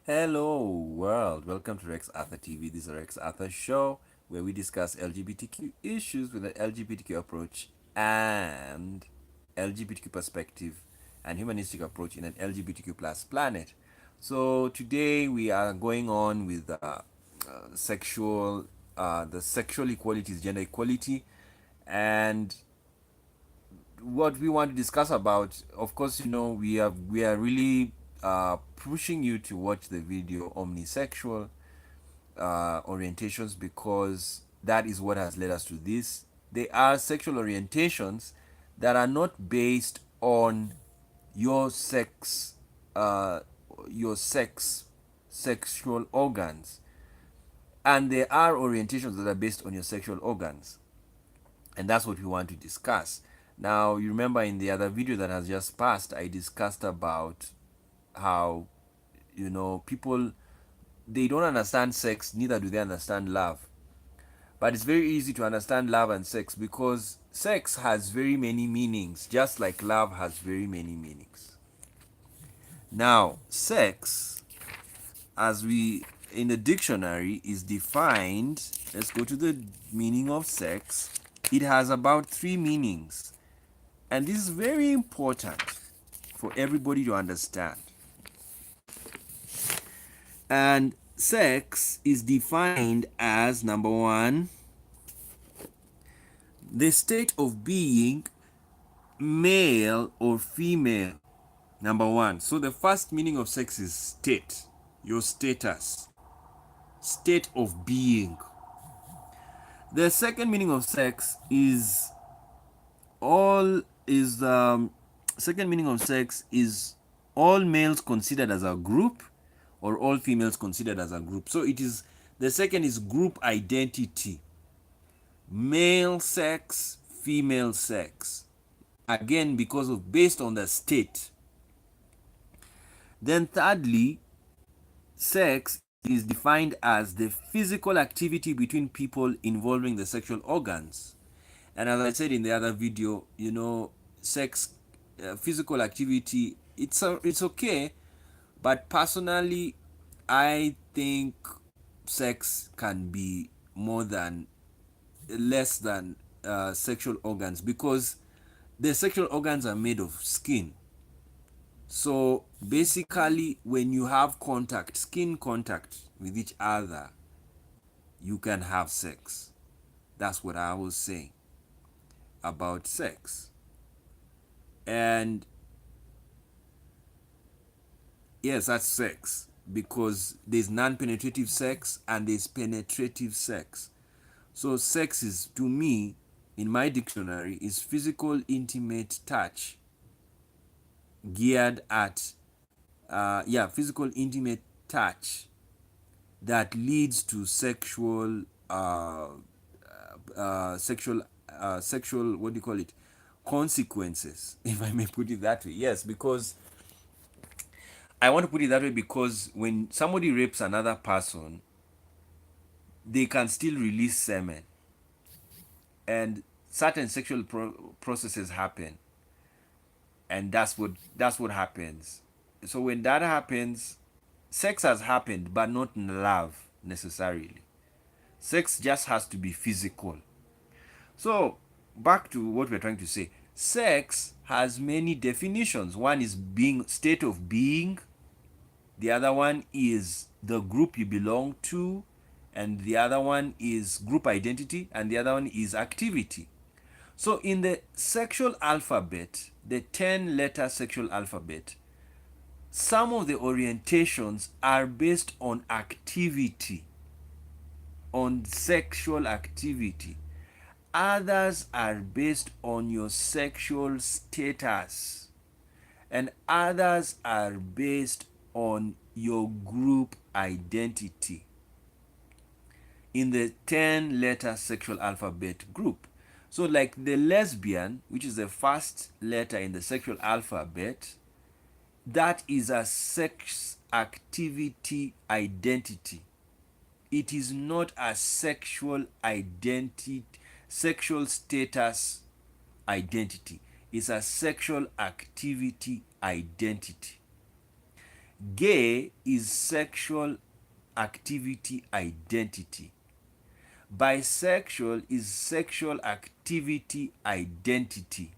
Hello, world. Welcome to Rex Arthur TV. This is a Rex Arthur show where we discuss LGBTQ issues with an LGBTQ approach and LGBTQ perspective and humanistic approach in an LGBTQ plus planet. So today we are going on with the sexual equality is gender equality, and what we want to discuss about, of course, we are really pushing you to watch the video Omnisexual Orientations, because that is what has led us to this. They are sexual orientations that are not based on your sex, uh, your sex, sexual organs, and there are orientations that are based on your sexual organs, and that's what we want to discuss. Now, you remember in the other video that has just passed, I discussed about how, people, they don't understand sex, neither do they understand love. But it's very easy to understand love and sex because sex has very many meanings, just like love has very many meanings. Now, sex, as we in the dictionary, is defined. Let's go to the meaning of sex. It has about three meanings, and this is very important for everybody to understand. And sex is defined as, number one, the state of being male or female. Number one. So the first meaning of sex is state, your status, state of being. The second meaning of sex is all is second meaning of sex is all males considered as a group or all females considered as a group. So it is, the second is group identity. Male sex, female sex. Again, because of based on the state. Then thirdly, sex is defined as the physical activity between people involving the sexual organs. And as I said in the other video, sex, physical activity, it's okay, but personally, I think sex can be more than less than sexual organs, because the sexual organs are made of skin. So basically, when you have contact, skin contact with each other, you can have sex. That's what I was saying about sex. And yes, that's sex, because there's non-penetrative sex and there's penetrative sex. So sex is, to me, in my dictionary, is physical intimate touch geared at physical intimate touch that leads to sexual, what do you call it, consequences, if I may put it that way. Yes, because I want to put it that way, because when somebody rapes another person, they can still release semen, and certain sexual processes happen, and that's what happens. So when that happens, sex has happened, but not love necessarily. Sex just has to be physical. So back to what we're trying to say. Sex has many definitions. One is being, state of being. The other one is the group you belong to, and the other one is group identity, and the other one is activity. So in the sexual alphabet, the 10-letter sexual alphabet, some of the orientations are based on activity, on sexual activity. Others are based on your sexual status, and others are based on your group identity in the 10-letter sexual alphabet group. So, like the lesbian, which is the first letter in the sexual alphabet, that is a sex activity identity. It is not a sexual identity, sexual status identity. It's a sexual activity identity. Gay is sexual activity identity. Bisexual is sexual activity identity.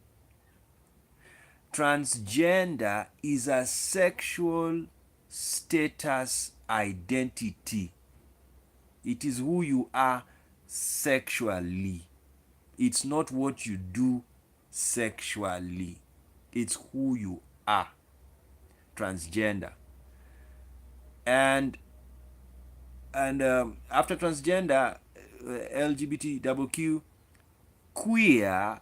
Transgender is a sexual status identity. It is who you are sexually. It's not what you do sexually. It's who you are. Transgender. And after transgender, LGBTQ, queer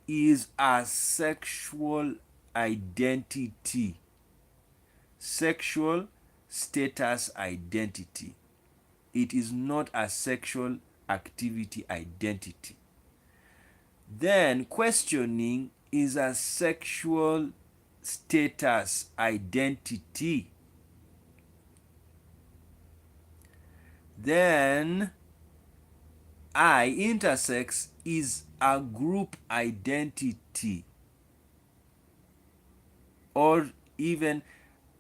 is a sexual identity, sexual status identity. It is not a sexual activity identity. Then questioning is a sexual status identity. Then intersex is a group identity, or even,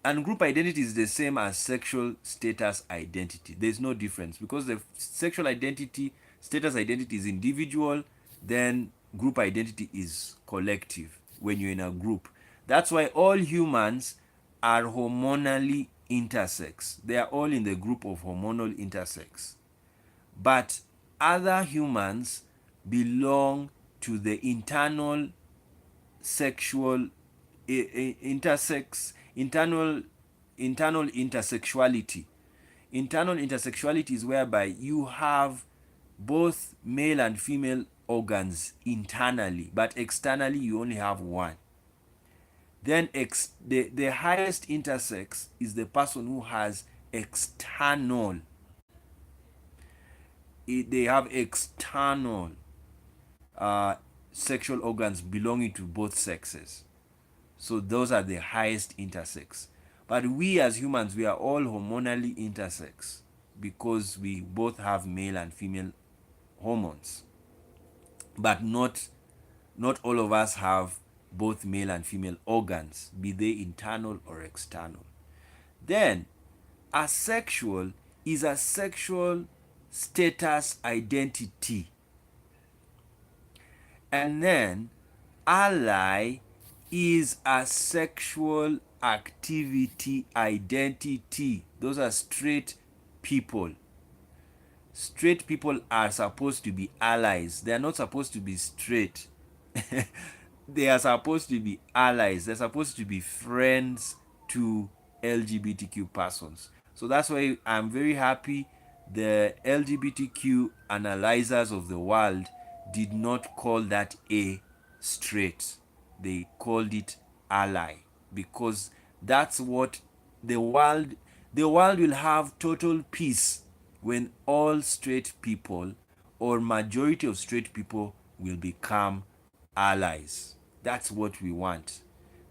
and group identity is the same as sexual status identity. There's no difference, because the sexual identity, status identity is individual, then group identity is collective when you're in a group. That's why all humans are hormonally intersex. They are all in the group of hormonal intersex. But other humans belong to the internal sexual intersexuality. Internal intersexuality is whereby you have both male and female organs internally, but externally you only have one. Then the highest intersex is the person who has external. They have external sexual organs belonging to both sexes. So those are the highest intersex. But we as humans, we are all hormonally intersex because we both have male and female hormones. But not all of us have both male and female organs, be they internal or external. Then asexual is a sexual status identity. And then ally is a sexual activity identity. Those are straight people. Straight people are supposed to be allies. They are not supposed to be straight. They are supposed to be allies. They're supposed to be friends to LGBTQ persons. So that's why I'm very happy the LGBTQ analyzers of the world did not call that a straight. They called it ally, because that's what the world will have total peace when all straight people, or majority of straight people, will become allies. That's what we want.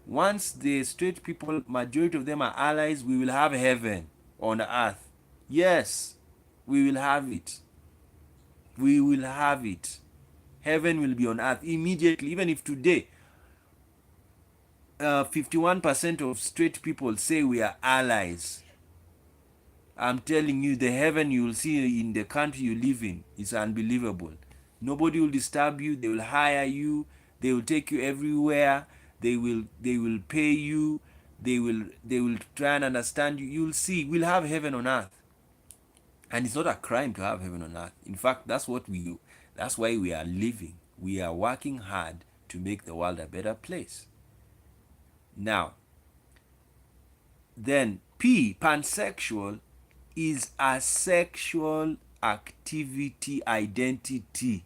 Once the straight people, majority of them are allies, we will have heaven on earth. Yes, we will have it. We will have it. Heaven will be on earth immediately. Even if today 51% of straight people say we are allies, I'm telling you, the heaven you will see in the country you live in is unbelievable. Nobody will disturb you. They will hire you. They will take you everywhere. They will pay you. They will try and understand you. You'll see. We'll have heaven on earth. And it's not a crime to have heaven on earth. In fact, that's what we do. That's why we are living. We are working hard to make the world a better place. Now, then P, pansexual, is a sexual activity identity,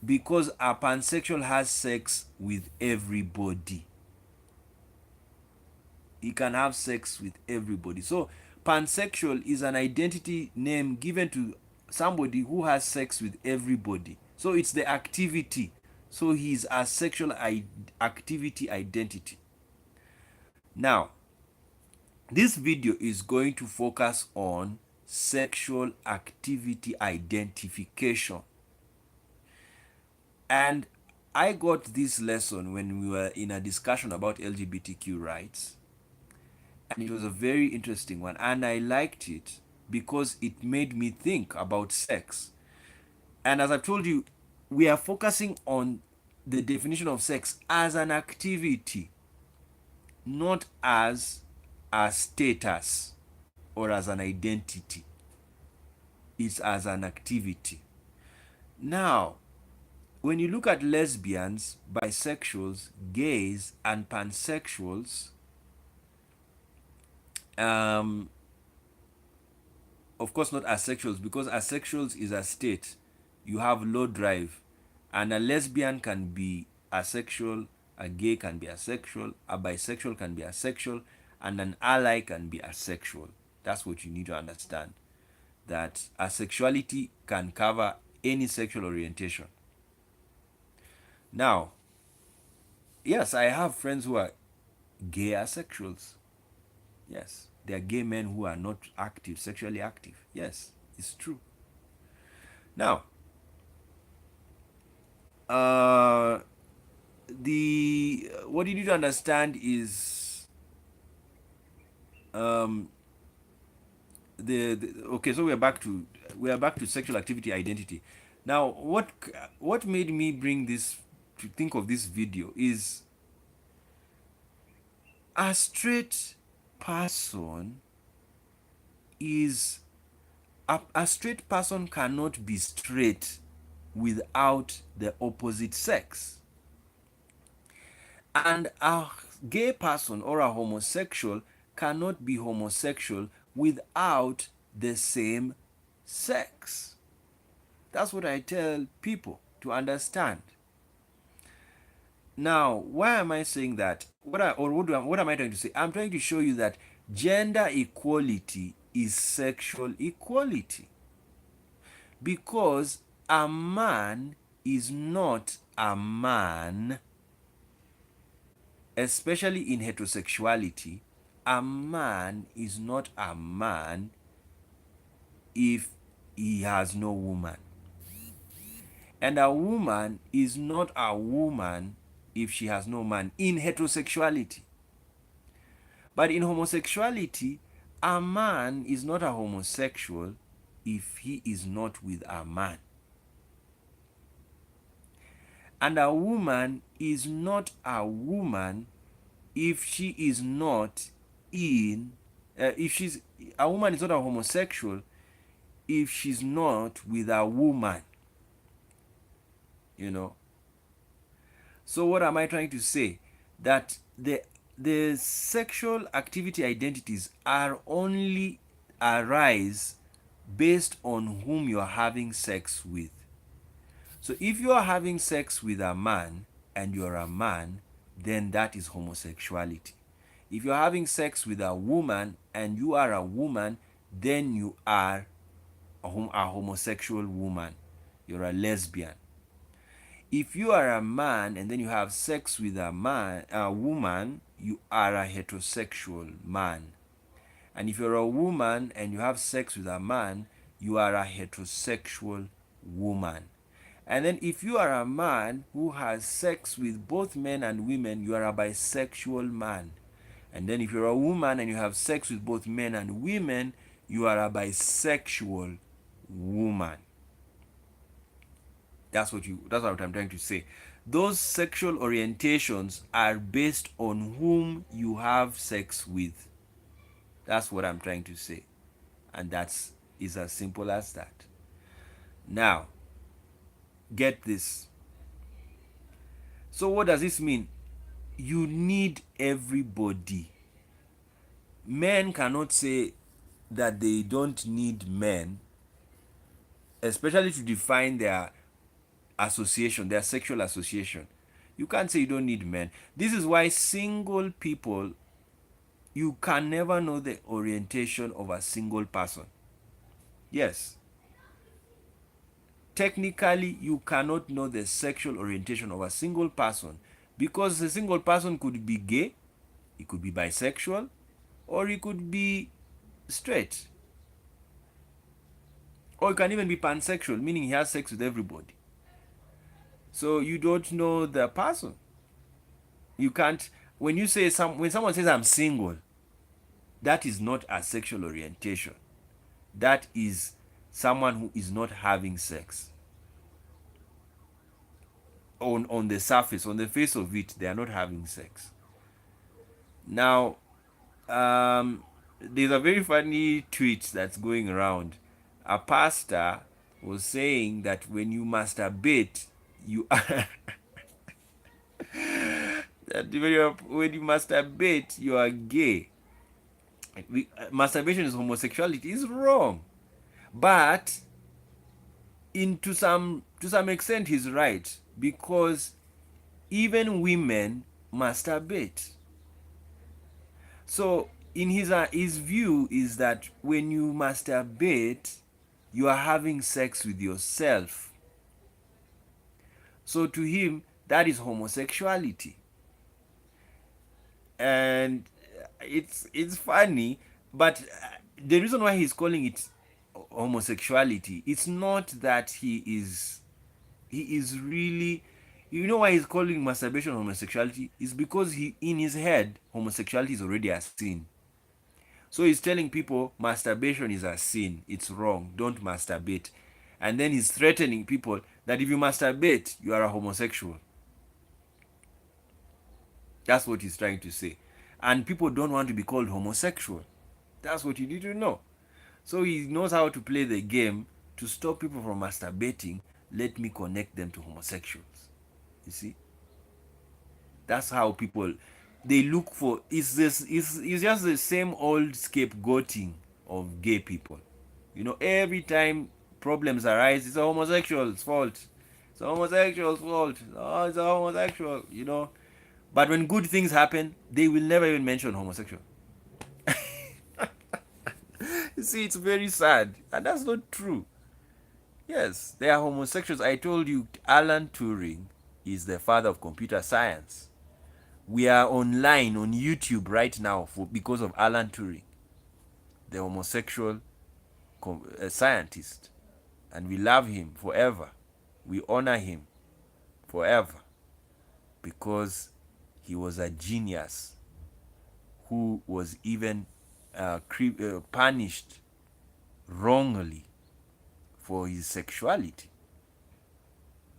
because a pansexual has sex with everybody. He can have sex with everybody. So pansexual is an identity name given to somebody who has sex with everybody. So it's the activity. So he's a sexual activity identity. Now, this video is going to focus on sexual activity identification. And I got this lesson when we were in a discussion about LGBTQ rights. And it was a very interesting one. And I liked it because it made me think about sex. And as I've told you, we are focusing on the definition of sex as an activity, not as a status or as an identity. It's as an activity. Now, when you look at lesbians, bisexuals, gays, and pansexuals, um, of course not asexuals, because asexuals is a state. You have low drive, and a lesbian can be asexual, a gay can be asexual, a bisexual can be asexual, and an ally can be asexual. That's what you need to understand. That asexuality can cover any sexual orientation. Now, yes, I have friends who are gay asexuals. Yes, they are gay men who are not active, sexually active. Yes, it's true. Now, uh, the what you need to understand is um, the okay. So we are back to sexual activity identity. Now, what made me bring this to think of this video is a straight person is a straight person cannot be straight without the opposite sex. And a gay person or a homosexual cannot be homosexual without the same sex. That's what I tell people to understand. Now, why am I saying that? What am I trying to say? I'm trying to show you that gender equality is sexual equality. Because a man is not a man, especially in heterosexuality. A man is not a man if he has no woman. And a woman is not a woman if she has no man in heterosexuality. But in homosexuality, a man is not a homosexual if he is not with a man. And a woman is not a woman if she is not in if she's a woman is not a homosexual if she's not with a woman, you know. So what am I trying to say? That the sexual activity identities are only arise based on whom you're having sex with. So if you are having sex with a man and you're a man, then that is homosexuality. If you're having sex with a woman and you are a woman, then you are a homosexual woman. You're a lesbian. If you are a man and then you have sex with a woman, you are a heterosexual man. And if you're a woman and you have sex with a man, you are a heterosexual woman. And then if you are a man who has sex with both men and women, you are a bisexual man. And then if you're a woman and you have sex with both men and women, you are a bisexual woman. That's what I'm trying to say. Those sexual orientations are based on whom you have sex with. That's what I'm trying to say. And that's is as simple as that. Now, get this. So what does this mean? You need everybody. Men cannot say that they don't need men, especially to define their association, their sexual association. You can't say you don't need men. This is why single people, you can never know the orientation of a single person. Yes. Technically, you cannot know the sexual orientation of a single person because a single person could be gay, he could be bisexual, or he could be straight. Or he can even be pansexual, meaning he has sex with everybody. So you don't know the person. You can't when someone says I'm single, that is not a sexual orientation. That is someone who is not having sex. On the surface, on the face of it, they are not having sex. Now, there's a very funny tweet that's going around. A pastor was saying that when you masturbate, you are that when you masturbate, you are gay. Masturbation is homosexuality is wrong, but to some extent he's right, because even women masturbate. So in his view is that when you masturbate, you are having sex with yourself. So to him, that is homosexuality. And it's funny, but the reason why he's calling it homosexuality, it's not that he is really, you know why he's calling masturbation homosexuality, is because he, in his head, homosexuality is already a sin. So he's telling people masturbation is a sin, it's wrong, don't masturbate. And then he's threatening people that if you masturbate, you are a homosexual. That's what he's trying to say. And people don't want to be called homosexual. That's what you need to know. So he knows how to play the game to stop people from masturbating. Let me connect them to homosexuals. You see? That's how people, they look for, it's just the same old scapegoating of gay people. Every time problems arise, it's a homosexual's fault. It's a homosexual's fault. Oh, it's a homosexual. But when good things happen, they will never even mention homosexual. You see, it's very sad, and that's not true. Yes, they are homosexuals. I told you, Alan Turing is the father of computer science. We are online on YouTube right now because of Alan Turing, the homosexual scientist, and we love him forever. We honor him forever because he was a genius who was even punished wrongly for his sexuality.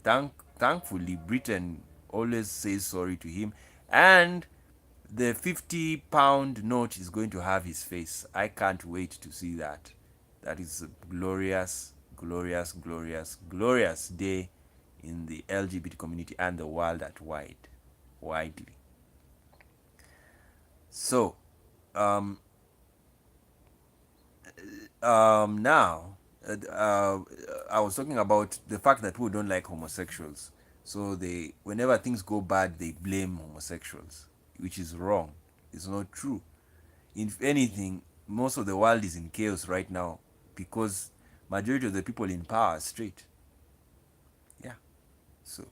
Thankfully, Britain always says sorry to him, and the 50-pound note is going to have his face. I can't wait to see that. That is a glorious, glorious, glorious, glorious day in the LGBT community and the world at widely. So, now, I was talking about the fact that people don't like homosexuals. So whenever things go bad, they blame homosexuals, which is wrong. It's not true. If anything, most of the world is in chaos right now because majority of the people in power are straight. Yeah. So,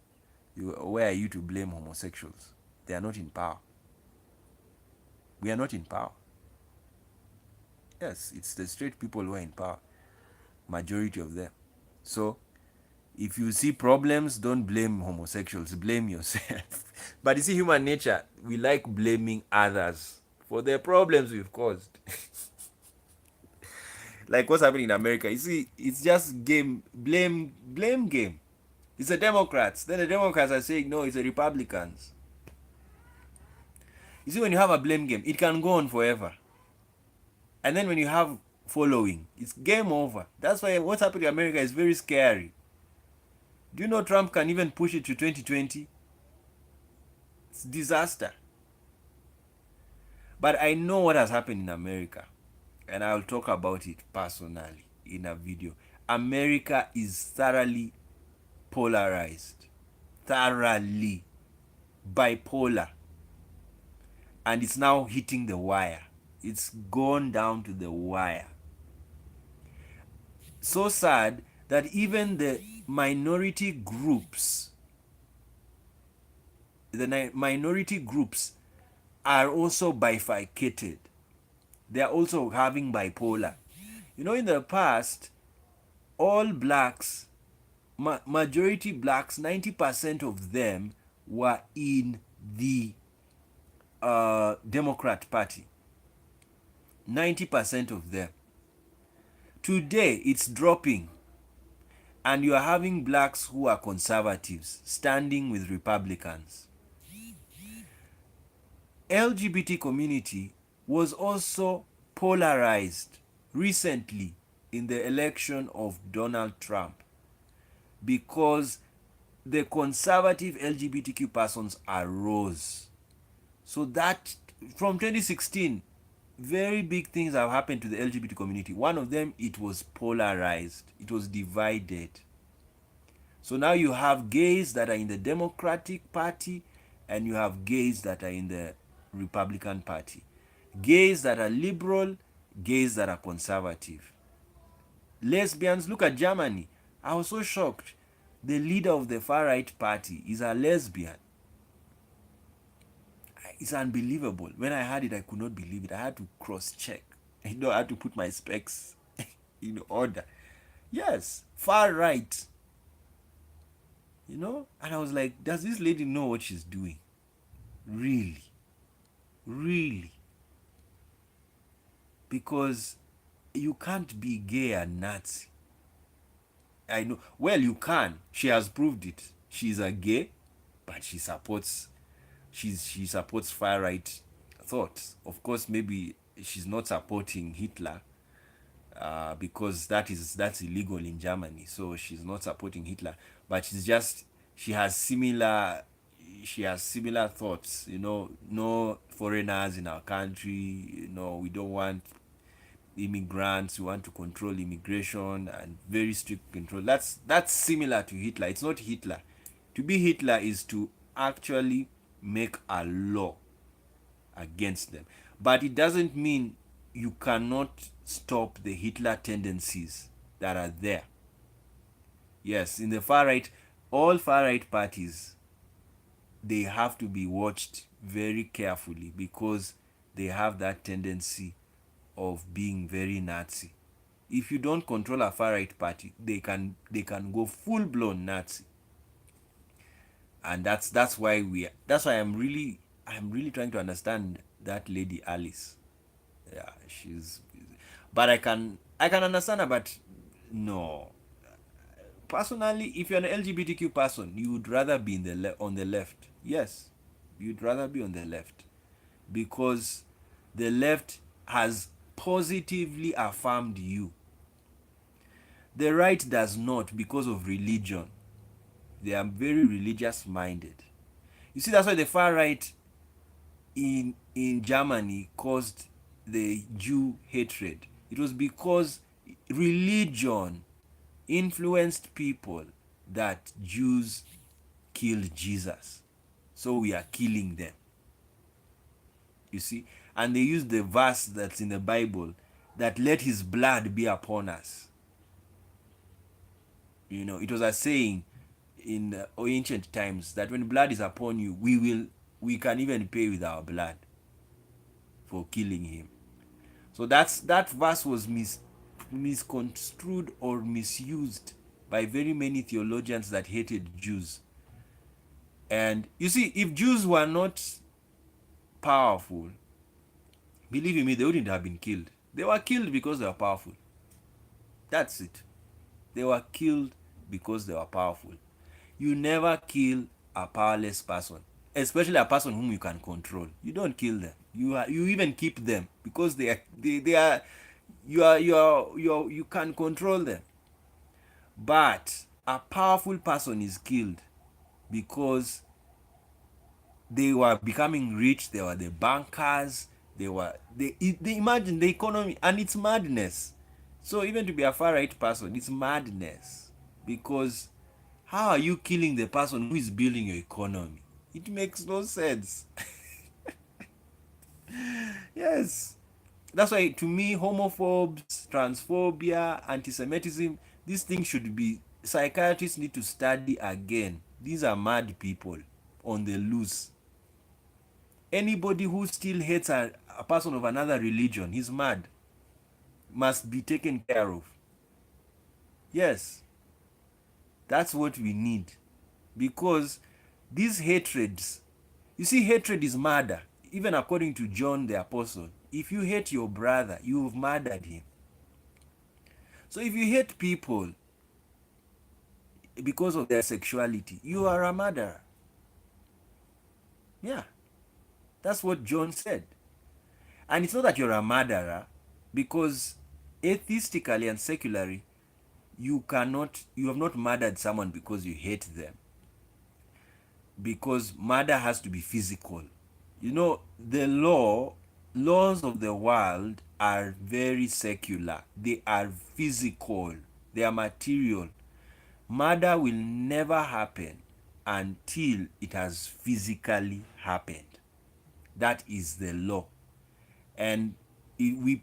where are you to blame homosexuals? They are not in power. We are not in power. Yes, it's the straight people who are in power. Majority of them. So, if you see problems, don't blame homosexuals, blame yourself. But you see, human nature, we like blaming others for the problems we've caused. Like what's happening in America. You see, it's just blame game. It's the Democrats. Then the Democrats are saying, no, it's the Republicans. You see, when you have a blame game, it can go on forever. And then when you have following, it's game over. That's why what's happening in America is very scary. Do you know Trump can even push it to 2020? It's disaster. But I know what has happened in America, and I'll talk about it personally in a video. America is thoroughly polarized, thoroughly bipolar, and it's now hitting the wire. It's gone down to the wire. So sad that even the minority groups are also bifurcated. They are also having bipolar. In the past, all blacks, majority blacks, 90% of them were in the Democrat Party. 90% of them. Today, it's dropping. And you are having blacks who are conservatives standing with Republicans. LGBT community was also polarized recently in the election of Donald Trump because the conservative LGBTQ persons arose. So that from 2016, very big things have happened to the LGBT community. One of them, it was polarized, it was divided. So now you have gays that are in the Democratic Party and you have gays that are in the Republican Party. Gays that are liberal, gays that are conservative. Lesbians, look at Germany. I was so shocked. The leader of the far-right party is a lesbian. It's unbelievable. When I heard it, I could not believe it. I had to cross-check. I had to put my specs in order. Yes, far-right. And I was like, does this lady know what she's doing? Really? Really? Because you can't be gay and Nazi. I know. Well, you can. She has proved it. She's a gay, but she supports far right thoughts. Of course, maybe she's not supporting Hitler, because that's illegal in Germany. So she's not supporting Hitler, but she has similar thoughts. No foreigners in our country. We don't want immigrants. We want to control immigration and very strict control. That's similar to Hitler. It's not Hitler. To be Hitler is to actually make a law against them, but it doesn't mean you cannot stop the Hitler tendencies that are there. Yes, in the far right, all far right parties, they have to be watched very carefully because they have that tendency of being very Nazi. If you don't control a far right party, they can go full blown Nazi. And that's why I'm really trying to understand that lady Alice. Yeah, but I can understand her, but no. Personally, if you're an LGBTQ person, you would rather be on the left. Yes, you'd rather be on the left because the left has positively affirmed you. The right does not because of religion. They are very religious minded. You see, that's why the far right in Germany caused the Jew hatred. It was because religion influenced people that Jews killed Jesus. So we are killing them. You see? And they used the verse that's in the Bible that let his blood be upon us. It was a saying in ancient times that when blood is upon you, we can even pay with our blood for killing him. So that verse was misconstrued or misused by very many theologians that hated Jews. And you see, if Jews were not powerful, believe you me, they wouldn't have been killed. They were killed because they were powerful. That's it. They were killed because they were powerful. You never kill a powerless person, especially a person whom you can control. You don't kill them. You even keep them because you can control them. But a powerful person is killed because they were becoming rich. They were the bankers. They imagine the economy, and it's madness. So even to be a far right person, it's madness because how are you killing the person who is building your economy? It makes no sense. Yes. That's why, to me, homophobes, transphobia, anti-Semitism, these things should be, psychiatrists need to study again. These are mad people on the loose. Anybody who still hates a person of another religion, he's mad. Must be taken care of. Yes. That's what we need. Because these hatreds, you see, hatred is murder. Even according to John the Apostle, If you hate your brother, you've murdered him. So if you hate people because of their sexuality, you are a murderer. Yeah, that's what John said. And it's not that you're a murderer, because atheistically and secularly, you have not murdered someone because you hate them. Because murder has to be physical. You know, the laws of the world are very secular. They are physical. They are material. Murder will never happen until it has physically happened. That is the law. And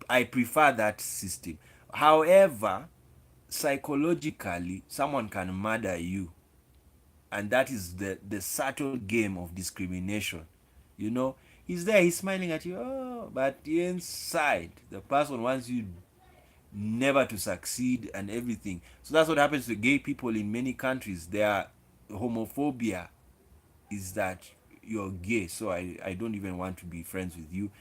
I prefer that system. However, psychologically, someone can murder you, and that is the subtle game of discrimination. You know, he's there, he's smiling at you, oh, but inside the person wants you never to succeed and everything. So that's what happens to gay people in many countries. Their homophobia is that you're gay, so I don't even want to be friends with you.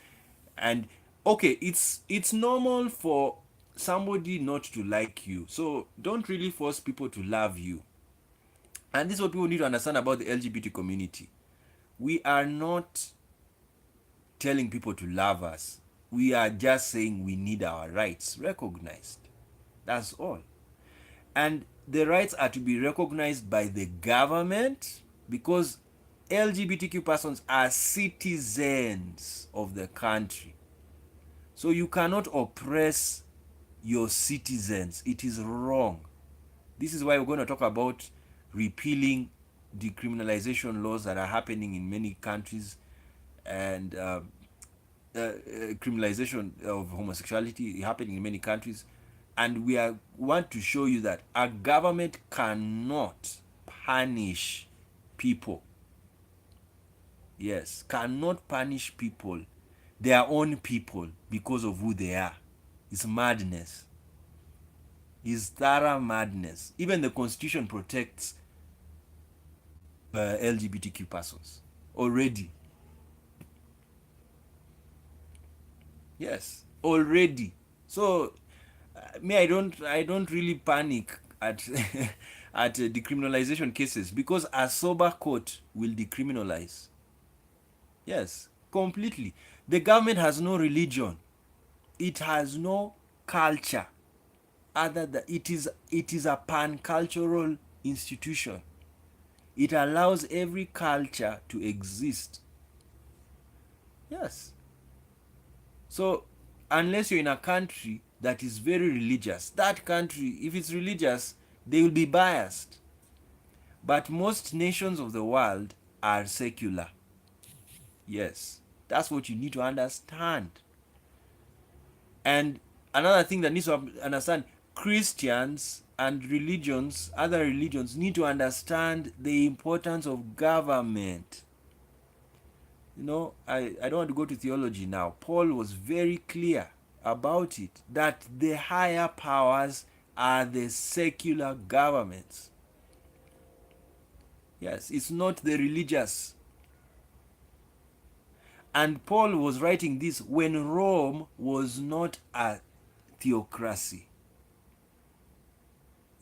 And okay, it's normal for somebody not to like you, so don't really force people to love you. And this is what people need to understand about the LGBT community. We are not telling people to love us. We are just saying we need our rights recognized. That's all. And the rights are to be recognized by the government, because LGBTQ persons are citizens of the country. So you cannot oppress your citizens. It is wrong. This is why we're going to talk about repealing decriminalization laws that are happening in many countries, and criminalization of homosexuality happening in many countries. And want to show you that a government cannot punish people. Yes, cannot punish people, their own people, because of who they are. It's madness. It's thorough madness. Even the constitution protects LGBTQ persons already. Yes, already. So me, I don't really panic at at decriminalization cases, because a sober court will decriminalize. Yes, completely. The government has no religion. It has no culture. Other than it is a pan-cultural institution. It allows every culture to exist. Yes. So unless you're in a country that is very religious, that country, if it's religious, they will be biased. But most nations of the world are secular. Yes. That's what you need to understand. And another thing that needs to understand, Christians and religions, other religions, need to understand the importance of government. You know, I don't want to go to theology now. Paul was very clear about it, that the higher powers are the secular governments. Yes, it's not the religious. And Paul was writing this when Rome was not a theocracy.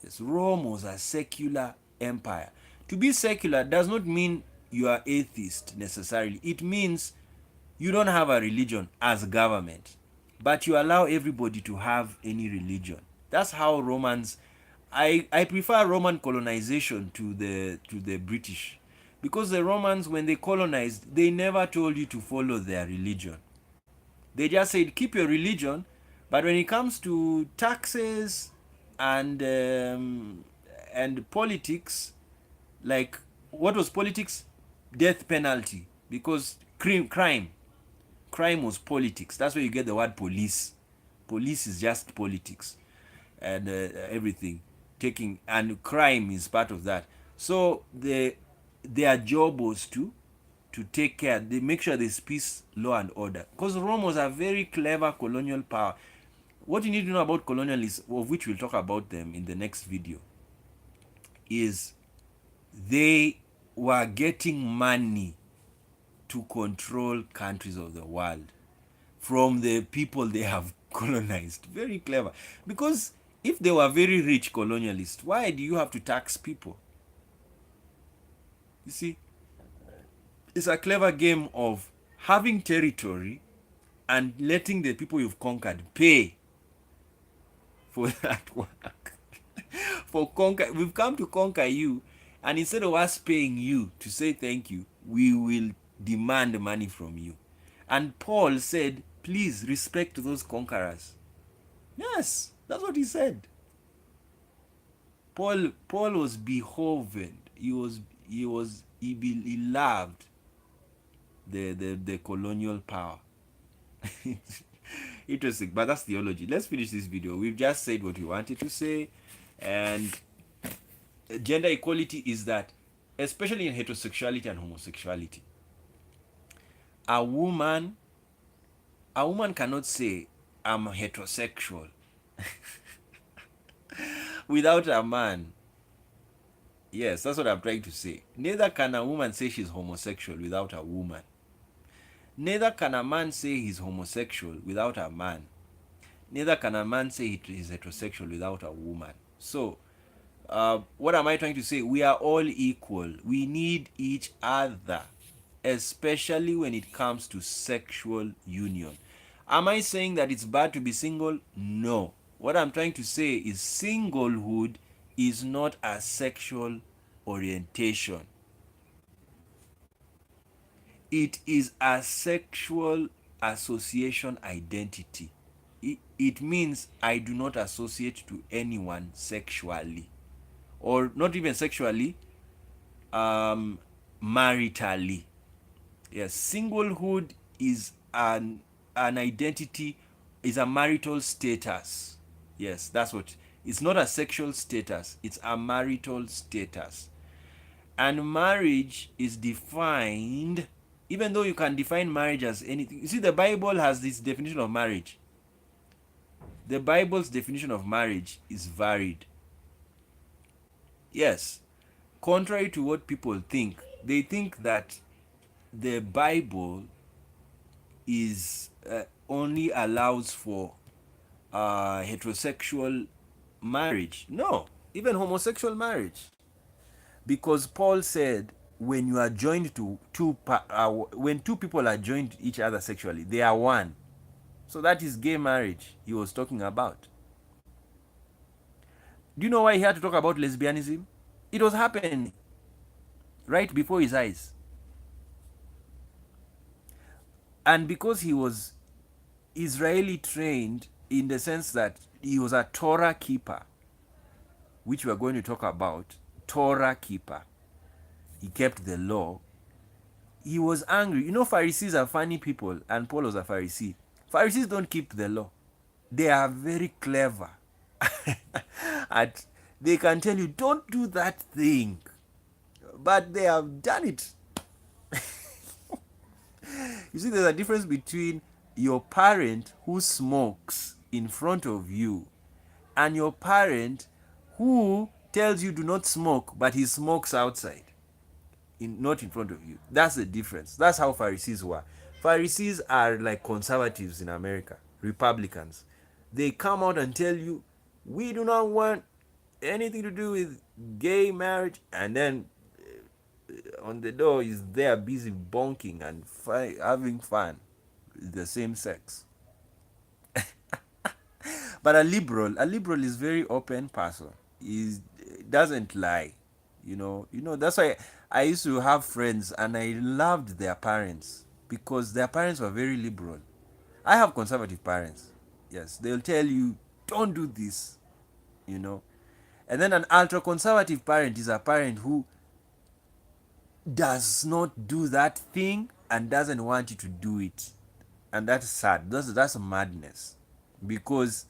Yes, Rome was a secular empire. To be secular does not mean you are atheist necessarily. It means you don't have a religion as government, but you allow everybody to have any religion. That's how Romans. I prefer Roman colonization to the British, because the Romans, when they colonized, they never told you to follow their religion. They just said keep your religion, but when it comes to taxes and politics, like what was politics? Death penalty, because crime was politics. That's where you get the word police. Police is just politics, and everything taking, and crime is part of that. So their job was to take care. They make sure there's peace, law, and order. Because Rome was a very clever colonial power. What you need to know about colonialists, of which we'll talk about them in the next video, is they were getting money to control countries of the world. from the people they have colonized. Very clever. Because if they were very rich colonialists, why do you have to tax people? You see, it's a clever game of having territory and letting the people you've conquered pay for that work. For conquer, we've come to conquer you, and instead of us paying you to say thank you, we will demand money from you. And Paul said, please respect those conquerors. Yes, that's what he said. Paul was behoven. He loved the colonial power. Interesting, but that's theology. Let's finish this video. We've just said what we wanted to say, and gender equality is that, especially in heterosexuality and homosexuality, a woman cannot say I'm heterosexual without a man. Yes, that's what I'm trying to say. Neither can a woman say she's homosexual without a woman. Neither can a man say he's homosexual without a man. Neither can a man say he's heterosexual without a woman. So, what am I trying to say? We are all equal. We need each other, especially when it comes to sexual union. Am I saying that it's bad to be single? No. What I'm trying to say is singlehood is not a sexual orientation. It is a sexual association identity. It means I do not associate to anyone sexually, or not even sexually, maritally. Yes, singlehood is an identity, is a marital status. Yes, that's what, it's not a sexual status, it's a marital status. And marriage is defined, even though you can define marriage as anything. You see, the Bible has this definition of marriage. The Bible's definition of marriage is varied. Yes, contrary to what people think, they think that the Bible is only allows for heterosexual marriage. No, even homosexual marriage. Because Paul said, when you are joined to when two people are joined to each other sexually, they are one. So that is gay marriage he was talking about. Do you know why he had to talk about lesbianism? It was happening right before his eyes. And because he was Israeli trained, in the sense that he was a Torah keeper, which we are going to talk about, Torah keeper. He kept the law. He was angry. You know, Pharisees are funny people, and Paul was a Pharisee. Pharisees don't keep the law. They are very clever. They can tell you, don't do that thing. But they have done it. You see, there's a difference between your parent who smokes in front of you and your parent who tells you do not smoke, but he smokes outside, not in front of you. That's the difference. That's how Pharisees were. Pharisees are like conservatives in America, Republicans. They come out and tell you, we do not want anything to do with gay marriage, and then on the door is there busy bonking and having fun with the same sex. But a liberal is very open person. He doesn't lie. That's why I used to have friends and I loved their parents, because their parents were very liberal. I have conservative parents. Yes, they'll tell you, don't do this, you know. And then an ultra conservative parent is a parent who does not do that thing and doesn't want you to do it. And that's sad. That's madness. Because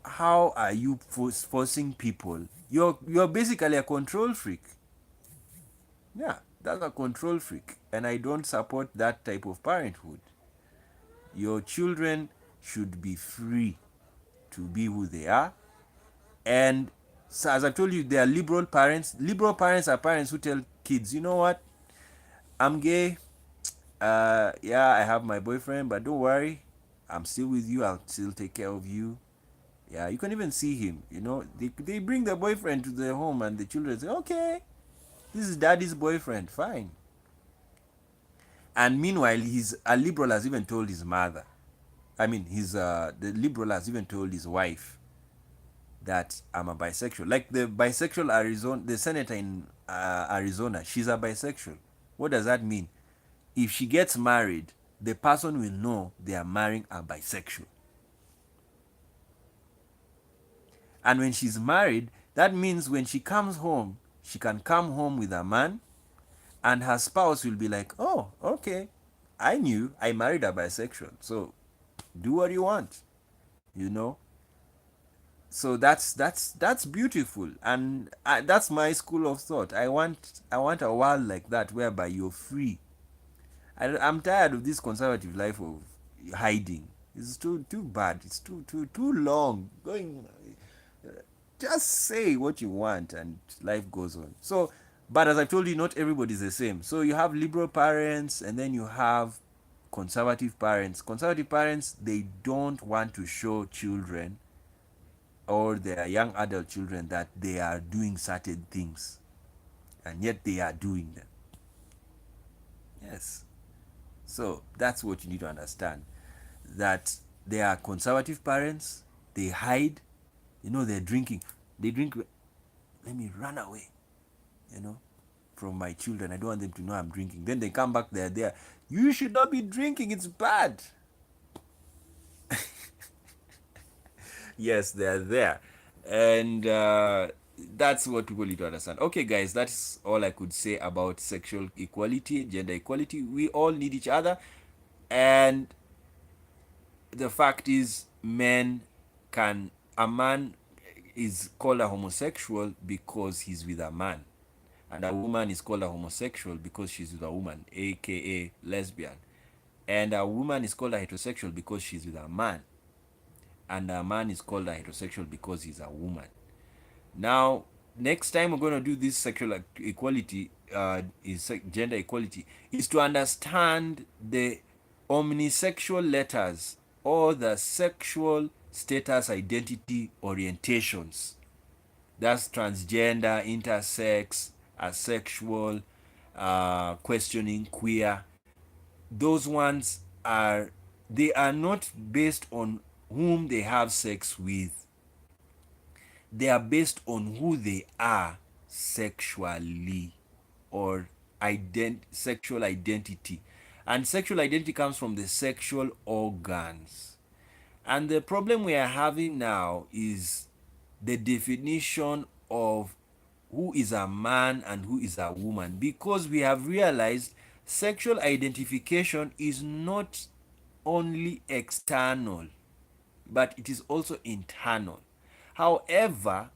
how are you forcing people? You're basically a control freak. Yeah, that's a control freak. And I don't support that type of parenthood. Your children should be free to be who they are. And so, as I told you, they are liberal parents. Liberal parents are parents who tell kids, you know what? I'm gay. Yeah, I have my boyfriend, but don't worry, I'm still with you. I'll still take care of you. Yeah, you can even see him. They bring the boyfriend to the home, and the children say, "Okay, this is daddy's boyfriend. Fine." And meanwhile, he's a liberal has even told his mother. I mean, he's the liberal has even told his wife that I'm a bisexual. Like the bisexual Arizona, the senator in Arizona, she's a bisexual. What does that mean? If she gets married, the person will know they are marrying a bisexual. And when she's married, that means when she comes home, she can come home with a man, and her spouse will be like, "Oh, okay, I knew I married a bisexual, so do what you want," you know. So that's beautiful, and that's my school of thought. I want a world like that whereby you're free. I'm tired of this conservative life of hiding. It's too bad. It's too long. Going, just say what you want, and life goes on. So, but as I told you, not everybody's the same. So you have liberal parents, and then you have conservative parents. Conservative parents, they don't want to show children or their young adult children that they are doing certain things, and yet they are doing them. Yes. So that's what you need to understand, that they are conservative parents. They hide. They're drinking. They drink. Let me run away, you know from my children. I don't want them to know I'm drinking. Then they come back, they're there. You should not be drinking, it's bad. Yes, they're there. And that's what people need to understand. Okay, guys, that's all I could say about sexual equality, gender equality. We all need each other. And the fact is, a man is called a homosexual because he's with a man, and a woman is called a homosexual because she's with a woman, aka lesbian. And a woman is called a heterosexual because she's with a man, and a man is called a heterosexual because he's a woman. Now, next time we're going to do this sexual equality, is gender equality, is to understand the omnisexual letters, or the sexual status identity orientations. That's transgender, intersex, asexual, questioning, queer. Those ones they are not based on whom they have sex with. They are based on who they are sexually, or sexual identity. And sexual identity comes from the sexual organs. And the problem we are having now is the definition of who is a man and who is a woman, because we have realized sexual identification is not only external, but it is also internal. However,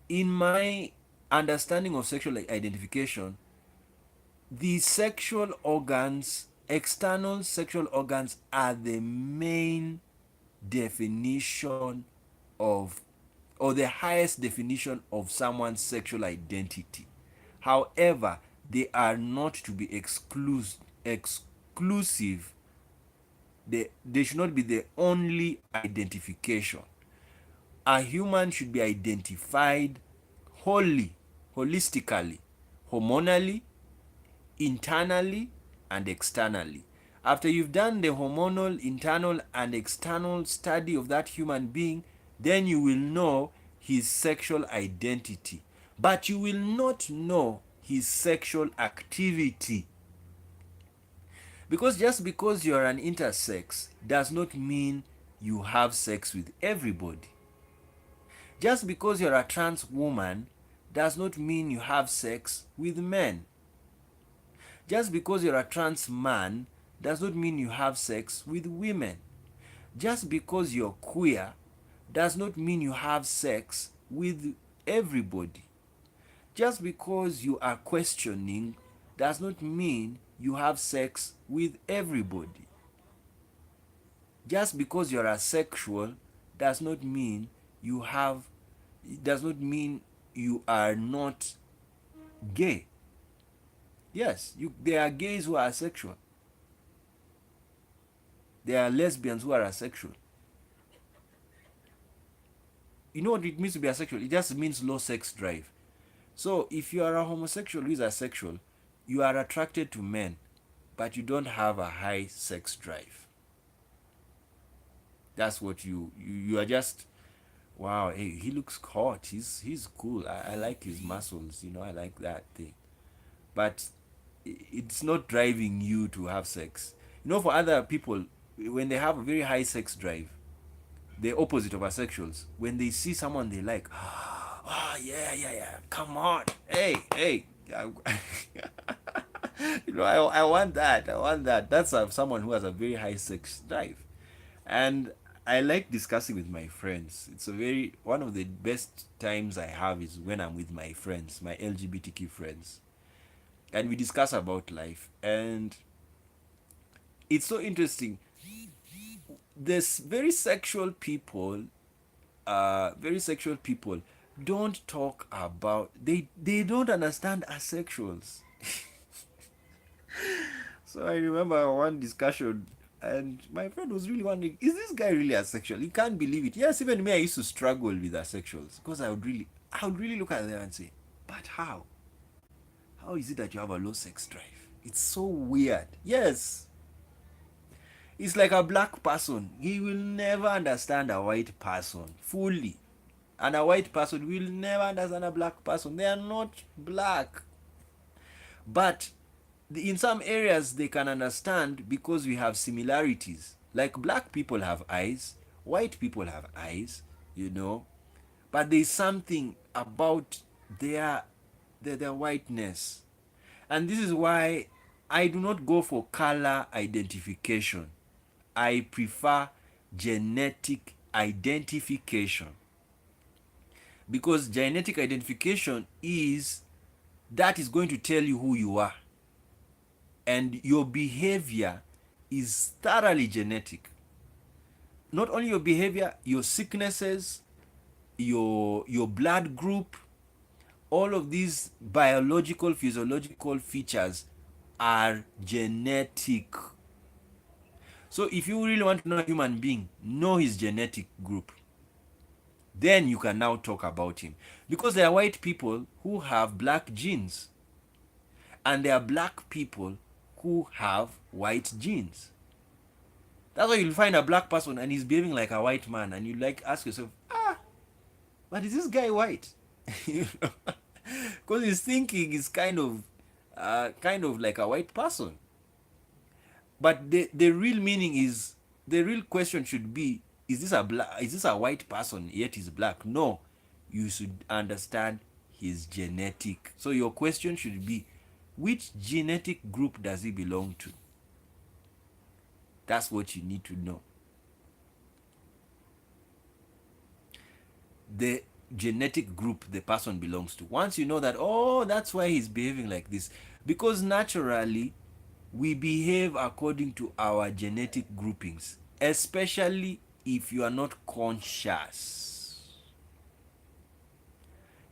in my understanding of sexual identification, the sexual organs, external sexual organs, are the main definition of, or the highest definition of someone's sexual identity. However, they are not to be exclusive. They should not be the only identification. A human should be identified wholly, holistically, hormonally, internally, and externally. After you've done the hormonal, internal, and external study of that human being, then you will know his sexual identity. But you will not know his sexual activity. Because just because you're an intersex does not mean you have sex with everybody. Just because you're a trans woman does not mean you have sex with men. Just because you're a trans man does not mean you have sex with women. Just because you're queer does not mean you have sex with everybody. Just because you are questioning does not mean you have sex with everybody. Just because you're asexual does not mean you are not gay. Yes, there are gays who are asexual. There are lesbians who are asexual. You know what it means to be asexual? It just means low sex drive. So if you are a homosexual who is asexual, you are attracted to men, but you don't have a high sex drive. That's what you are just, wow, hey, he looks hot. He's cool. I like his muscles. I like that thing. But it's not driving you to have sex. For other people, when they have a very high sex drive, the opposite of asexuals, when they see someone they like, oh yeah, come on, hey, I want that. I want that. That's someone who has a very high sex drive, and I like discussing with my friends. It's a very one of the best times I have is when I'm with my friends, my LGBTQ friends, and we discuss about life. And it's so interesting. This very sexual people don't talk about, they don't understand asexuals. So I remember one discussion, and my friend was really wondering, is this guy really asexual? He can't believe it. Yes, even me, I used to struggle with asexuals because I would really look at them and say, but how is it that you have a low sex drive? It's so weird. Yes, it's like a black person. He will never understand a white person fully. And a white person will never understand a black person. They are not black. But in some areas they can understand because we have similarities. Like black people have eyes, white people have eyes, you know. But there's something about their whiteness. And this is why I do not go for color identification. I prefer genetic identification, because genetic identification is going to tell you who you are, and your behavior is thoroughly genetic. Not only your behavior, your sicknesses, your blood group, all of these biological physiological features are genetic. So if you really want to know a human being, know his genetic group. Then you can now talk about him. Because there are white people who have black genes, and there are black people who have white genes. That's why you'll find a black person and he's behaving like a white man, and you like ask yourself, but is this guy white? Because his thinking is kind of like a white person. But the real meaning is, the real question should be, is this a white person yet he's black? No, you should understand his genetic. So your question should be, which genetic group does he belong to? That's what you need to know. The genetic group the person belongs to. Once you know that, oh, that's why he's behaving like this. Because naturally, we behave according to our genetic groupings, especially if you are not conscious.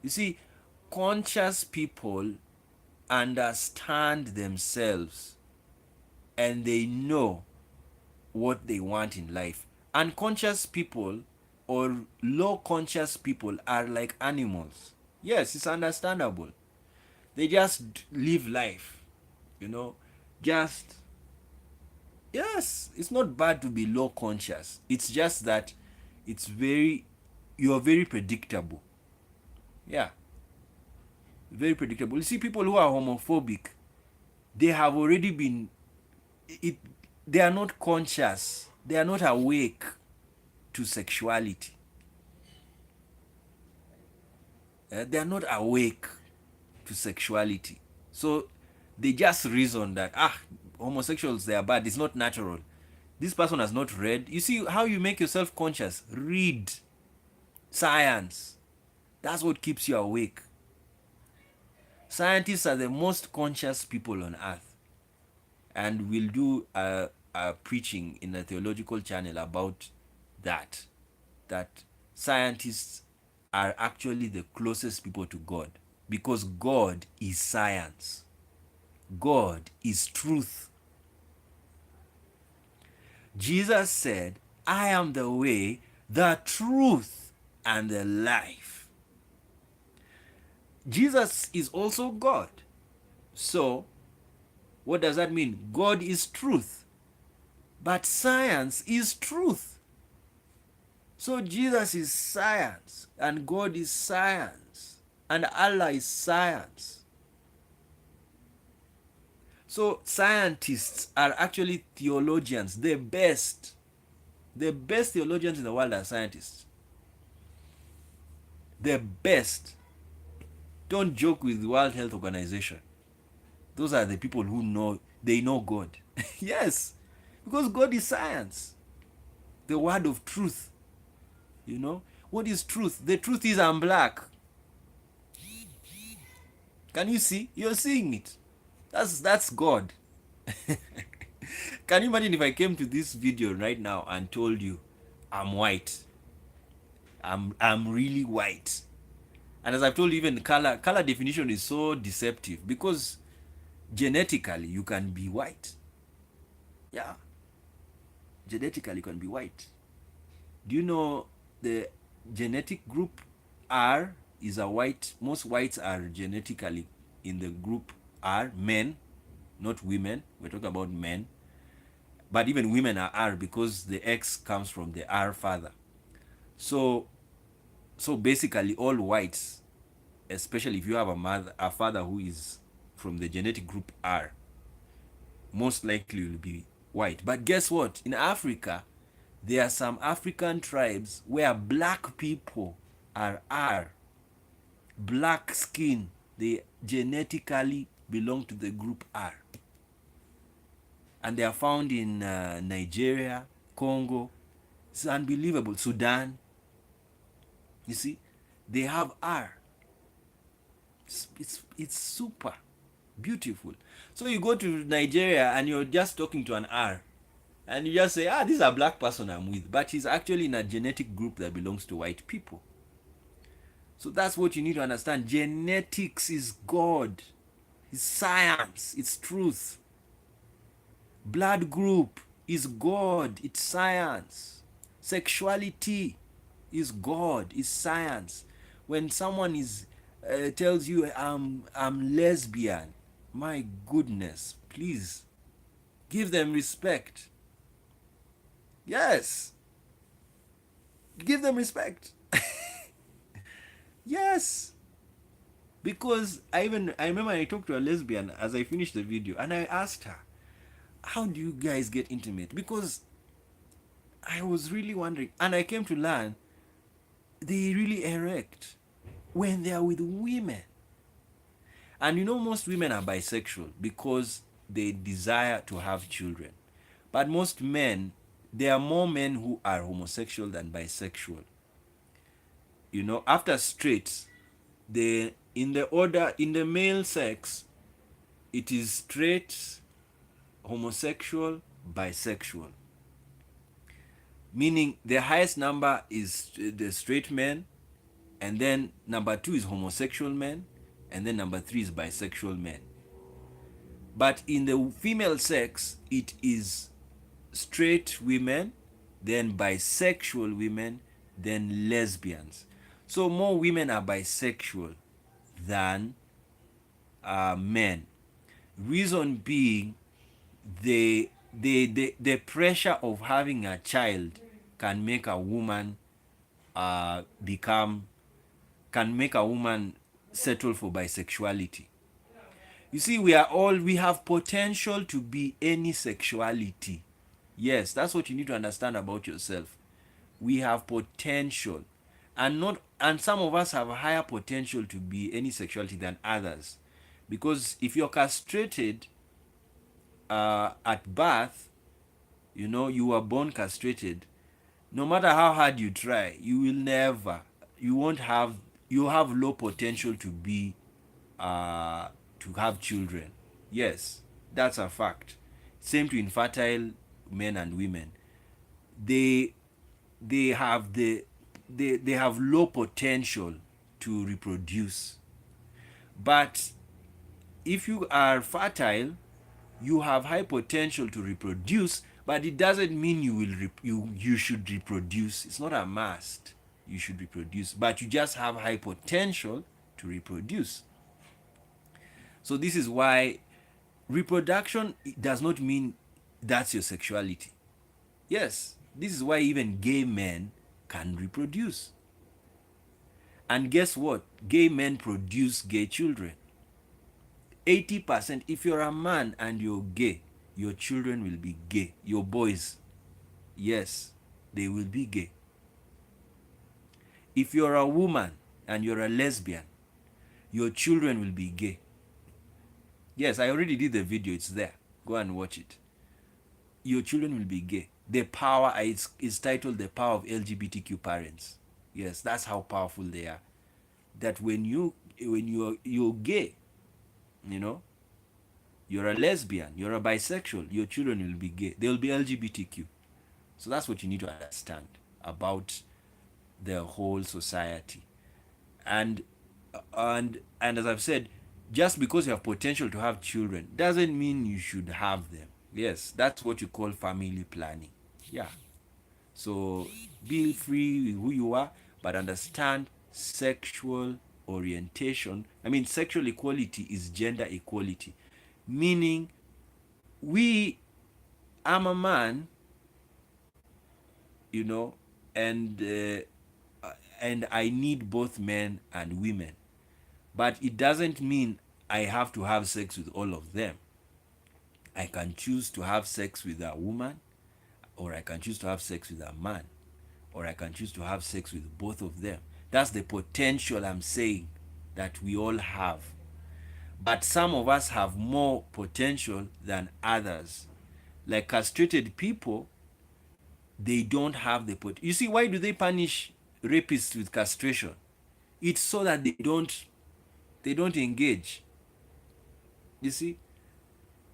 You see, conscious people understand themselves and they know what they want in life. Unconscious people or low conscious people are like animals. Yes, it's understandable. They just live life, you know, just, yes, it's not bad to be low conscious. It's just that you're very predictable. Yeah, very predictable. You see, people who are homophobic, they have already been, it, they are not conscious, they are not awake to sexuality. They are not awake to sexuality. So they just reason that, homosexuals, they are bad, it's not natural. This person has not read. You see how you make yourself conscious? Read science. That's what keeps you awake. Scientists are the most conscious people on earth, and we'll do a preaching in a theological channel about that. That scientists are actually the closest people to God, because God is science. God is truth. Jesus said, I am the way, the truth, and the life. Jesus is also God. So, what does that mean? God is truth, but science is truth. So, Jesus is science, and God is science, and Allah is science. So, scientists are actually theologians, the best. The best theologians in the world are scientists. The best. Don't joke with the World Health Organization. Those are the people who know, they know God. Yes, because God is science, the word of truth. You know, what is truth? The truth is I'm black. Can you see? You're seeing it. That's God. Can you imagine if I came to this video right now and told you I'm white? I'm really white. And as I've told you, even color definition is so deceptive because genetically you can be white. Yeah, genetically you can be white. Do you know the genetic group R is a white? Most whites are genetically in the group R, men, not women. We're talking about men. But even women are R because the X comes from the R father. So basically all whites, especially if you have a father who is from the genetic group R, most likely will be white. But guess what? In Africa, there are some African tribes where black people are R. Black skin, they genetically belong to the group R. And they are found in Nigeria, Congo. It's unbelievable. Sudan. You see, they have R. It's super beautiful. So you go to Nigeria and you're just talking to an R. And you just say, this is a black person I'm with. But he's actually in a genetic group that belongs to white people. So that's what you need to understand. Genetics is God. It's science. It's truth. Blood group is God. It's science. Sexuality is God. It's science. When someone is tells you I'm lesbian, my goodness, please give them respect. Yes. Give them respect. Yes. Because I remember I talked to a lesbian as I finished the video and I asked her, how do you guys get intimate? Because I was really wondering, and I came to learn they really erect when they are with women. And you know, most women are bisexual because they desire to have children. But most men, there are more men who are homosexual than bisexual. You know, after straight, in the male sex, it is straight, homosexual, bisexual. Meaning the highest number is the straight men, and then number 2 is homosexual men, and then number 3 is bisexual men. But in the female sex, it is straight women, then bisexual women, then lesbians. So more women are bisexual than men. Reason being, the pressure of having a child can make a woman settle for bisexuality. You see, we have potential to be any sexuality. Yes, that's what you need to understand about yourself. We have potential, and some of us have a higher potential to be any sexuality than others. Because if you're castrated at birth, you know, you were born castrated, no matter how hard you try, you have low potential to be to have children. Yes, that's a fact. Same to infertile men and women. They have they have low potential to reproduce. But if you are fertile, you have high potential to reproduce, but it doesn't mean you will you should reproduce. It's not a must. You should reproduce, but you just have high potential to reproduce. So this is why reproduction does not mean that's your sexuality. Yes, this is why even gay men can reproduce. And guess what? Gay men produce gay children. 80%, if you're a man and you're gay, your children will be gay. Your boys, yes, they will be gay. If you're a woman and you're a lesbian, your children will be gay. Yes, I already did the video, it's there. Go and watch it. Your children will be gay. The power, it's titled The Power of LGBTQ Parents. Yes, that's how powerful they are. That when you're gay, you know, you're a lesbian, you're a bisexual, your children will be gay. They'll be LGBTQ. So that's what you need to understand about the whole society. And as I've said, just because you have potential to have children doesn't mean you should have them. Yes, that's what you call family planning. Yeah. So be free with who you are, but understand sexual orientation. I mean, sexual equality is gender equality, meaning we, I'm a man, you know, and I need both men and women, but it doesn't mean I have to have sex with all of them. I can choose to have sex with a woman, or I can choose to have sex with a man, or I can choose to have sex with both of them. That's the potential I'm saying that we all have. But some of us have more potential than others. Like castrated people, they don't have the potential. You see, why do they punish rapists with castration? It's so that they don't engage. You see,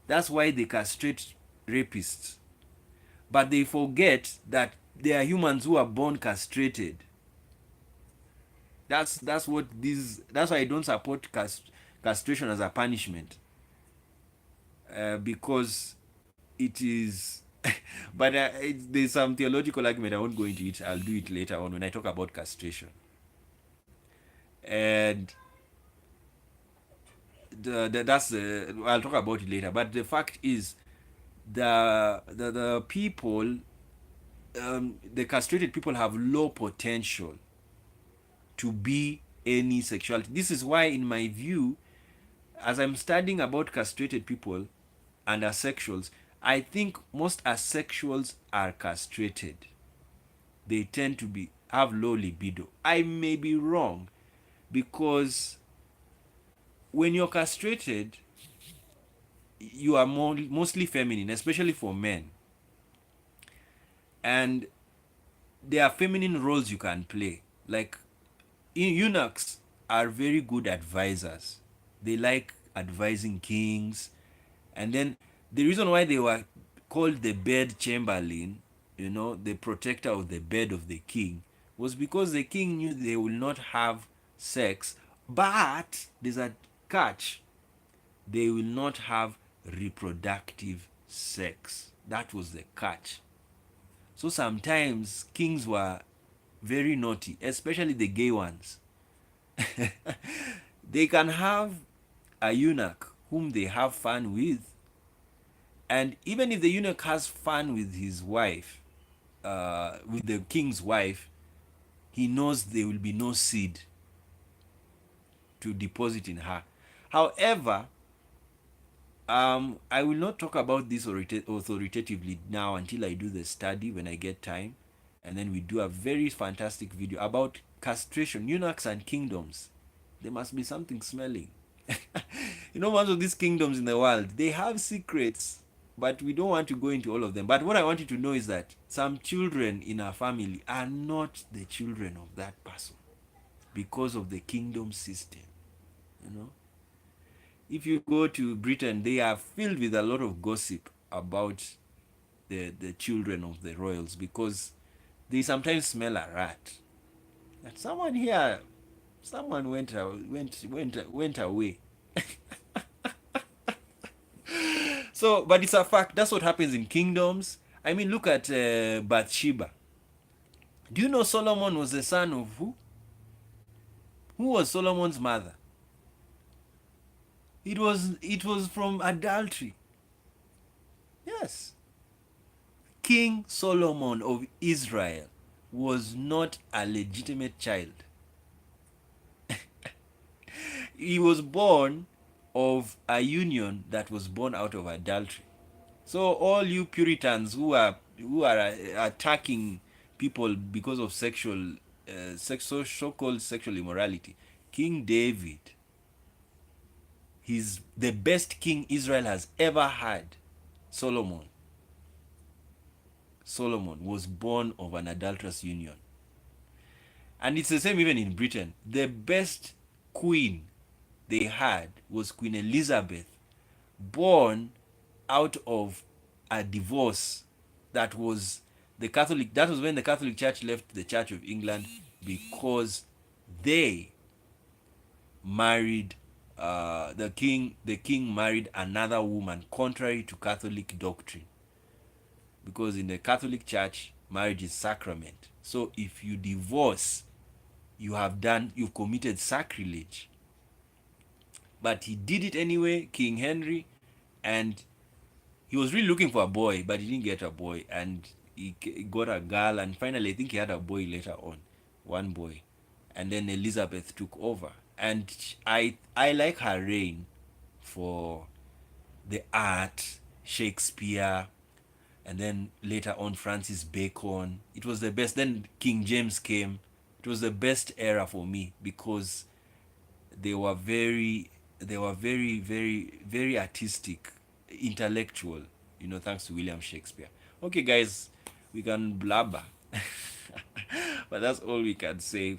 that's why they castrate rapists. But they forget that there are humans who are born castrated. That's what these. That's why I don't support castration as a punishment, because it is. But there's some theological argument. I won't go into it. I'll do it later on when I talk about castration. And that's I'll talk about it later. But the fact is, the people, the castrated people have low potential to be any sexuality. This is why, in my view, as I'm studying about castrated people and asexuals, I think most asexuals are castrated. They tend to have low libido. I may be wrong, because when you're castrated, you are mostly feminine, especially for men. And there are feminine roles you can play. Like, eunuchs are very good advisors. They like advising kings. And then the reason why they were called the bed chamberlain, the protector of the bed of the king, was because the king knew they will not have sex, but there's a catch: they will not have reproductive sex. That was the catch. So sometimes kings were very naughty, especially the gay ones. They can have a eunuch whom they have fun with, and even if the eunuch has fun with his wife, with the king's wife, he knows there will be no seed to deposit in her. However, I will not talk about this authoritatively now until I do the study when I get time, and then we do a very fantastic video about castration, eunuchs and kingdoms. There must be something smelling. Most of these kingdoms in the world, they have secrets, but we don't want to go into all of them. But what I want you to know is that some children in our family are not the children of that person because of the kingdom system. If you go to Britain, they are filled with a lot of gossip about the children of the royals, because they sometimes smell a rat. That someone went away. So, but it's a fact. That's what happens in kingdoms. I mean, look at Bathsheba. Do you know Solomon was the son of who? Who was Solomon's mother? It was from adultery. Yes. King Solomon of Israel was not a legitimate child. He was born of a union that was born out of adultery. So all you Puritans who are attacking people because of so-called sexual immorality, King David, he's the best king Israel has ever had. Solomon. Solomon was born of an adulterous union. And it's the same even in Britain. The best queen they had was Queen Elizabeth, born out of a divorce that was that was when the Catholic Church left the Church of England because they married the king married another woman contrary to Catholic doctrine, because in the Catholic Church marriage is sacrament. So if you divorce, you've committed sacrilege. But he did it anyway, King Henry, and he was really looking for a boy, but he didn't get a boy, and he got a girl, and finally I think he had a boy later on, one boy, and then Elizabeth took over, and I like her reign for the art, Shakespeare, and then later on Francis Bacon. It was the best. Then King James came. It was the best era for me because they were very artistic, intellectual, thanks to William Shakespeare. Okay, guys, we can blabber. But that's all we can say